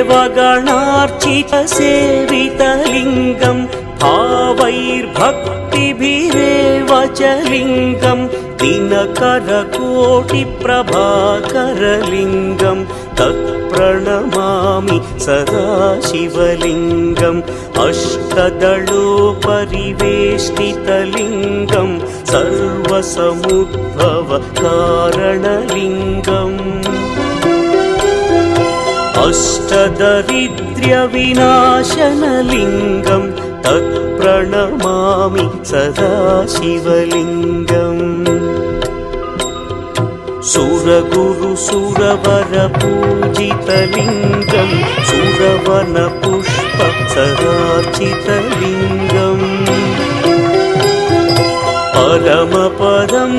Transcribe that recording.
देवगणार्चितसेवितलिङ्गं भावैर्भक्तिभिरेव च लिङ्गं दिनकरकोटिप्रभाकरलिङ्गं तत्प्रणमामि सदा शिवलिङ्गम् अष्टदलोपरिवेष्टितलिङ्गं सर्वसमुद्भवकारणलिङ्गम् अष्टदरिद्र्यविनाशनलिङ्गं तत्प्रणमामि सदा शिवलिङ्गम् सुरगुरुसुरवरपूजितलिङ्गं सुरवनपुष्पसरार्चितलिङ्गम् परमपदं